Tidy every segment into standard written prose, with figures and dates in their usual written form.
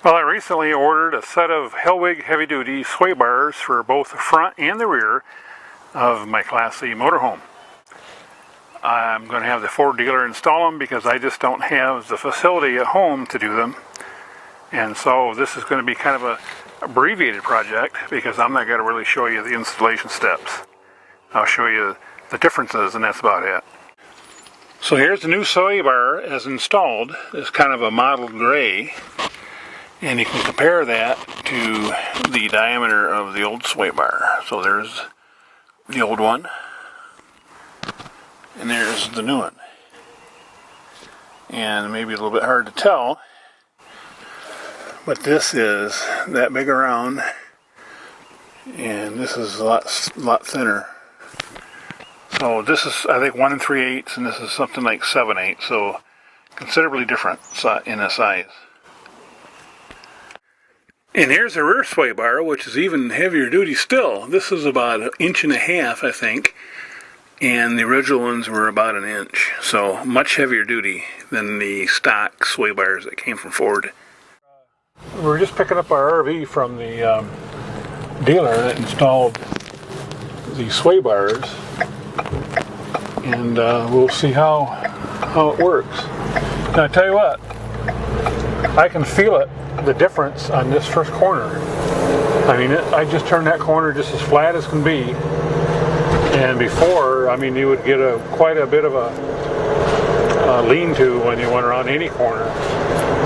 Well, I recently ordered a set of Hellwig heavy-duty sway bars for both the front and the rear of my Class C motorhome. I'm going to have the Ford dealer install them because I just don't have the facility at home to do them. And so this is going to be kind of a abbreviated project because I'm not going to really show you the installation steps. I'll show you the differences, and that's about it. So here's the new sway bar as installed. It's kind of a mottled gray. And you can compare that to the diameter of the old sway bar. So there's the old one, and there's the new one. And maybe a little bit hard to tell, but this is that big around, and this is a lot thinner. So this is, I think, 1 3/8, and this is something like 7/8. So considerably different in the size. And here's a rear sway bar, which is even heavier duty still. This is about 1.5 inches, I think, and the original ones were about 1 inch. So much heavier duty than the stock sway bars that came from Ford. We were just picking up our RV from the dealer that installed the sway bars, and we'll see how it works. Now I tell you what, I can feel it. The difference on this first corner. I mean, I just turned that corner just as flat as can be, and before, I mean, you would get quite a bit of a lean-to when you went around any corner.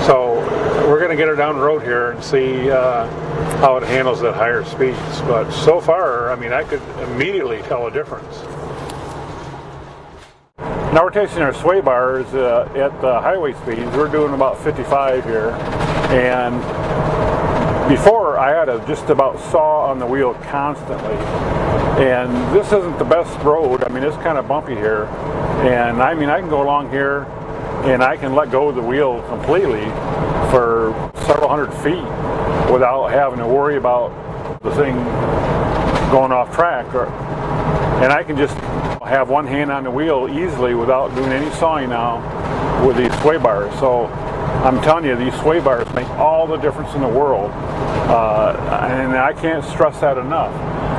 So we're going to get her down the road here and see how it handles at higher speeds. But so far, I mean, I could immediately tell a difference. Now we're testing our sway bars at the highway speeds. We're doing about 55 here, and before I had to just about saw on the wheel constantly, and this isn't the best road. I mean, it's kind of bumpy here, and I mean, I can go along here and I can let go of the wheel completely for several hundred feet without having to worry about the thing going off track, and I can just have one hand on the wheel easily without doing any sawing now with these sway bars. So I'm telling you, these sway bars make all the difference in the world, and I can't stress that enough.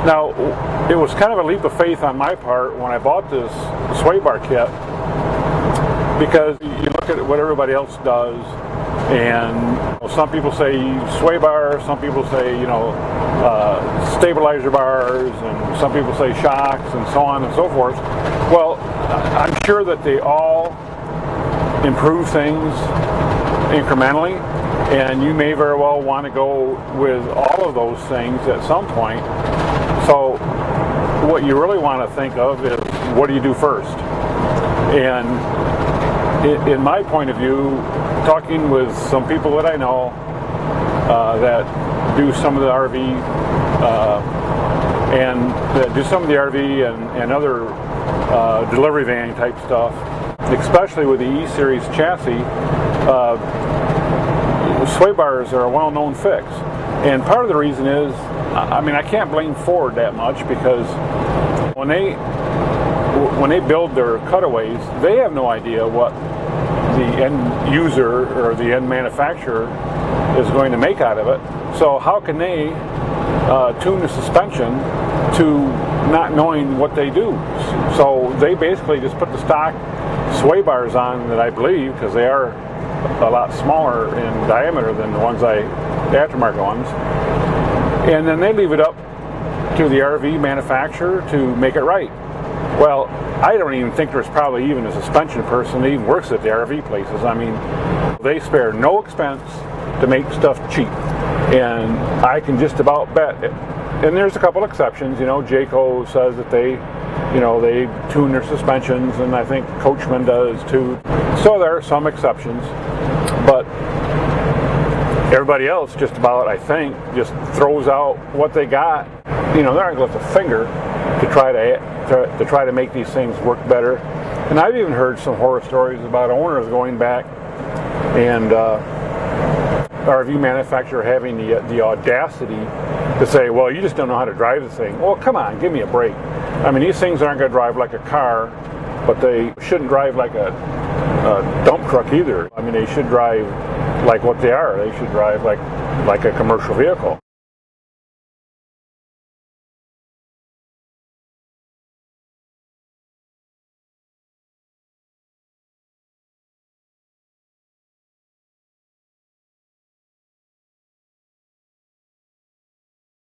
Now, it was kind of a leap of faith on my part when I bought this sway bar kit, because you look at what everybody else does, and some people say sway bar, some people say, stabilizer bars, and some people say shocks, and so on and so forth. Well, I'm sure that they all improve things incrementally, and you may very well want to go with all of those things at some point. So what you really want to think of is, what do you do first? And in my point of view, talking with some people that I know that do some of the RV and that do some of the RV and other delivery van type stuff, especially with the E-Series chassis, sway bars are a well-known fix. And part of the reason is, I mean, I can't blame Ford that much, because when they build their cutaways, they have no idea what the end user or the end manufacturer is going to make out of it. So how can they tune the suspension to not knowing what they do? So they basically just put the stock sway bars on that, I believe, because they are a lot smaller in diameter than the aftermarket ones, and then they leave it up to the RV manufacturer to make it right. Well, I don't even think there's probably even a suspension person that even works at the RV places. I mean, they spare no expense to make stuff cheap, and I can just about bet it. And there's a couple exceptions. Jayco says that they tune their suspensions, and I think Coachman does too. So there are some exceptions, but everybody else just about, I think, just throws out what they got. They're not going to lift a finger to try to make these things work better. And I've even heard some horror stories about owners going back and RV manufacturer having the audacity to say, well, you just don't know how to drive the thing. Well, come on, give me a break. I mean, these things aren't going to drive like a car, but they shouldn't drive like a dump truck either. I mean, they should drive like what they are. They should drive like a commercial vehicle.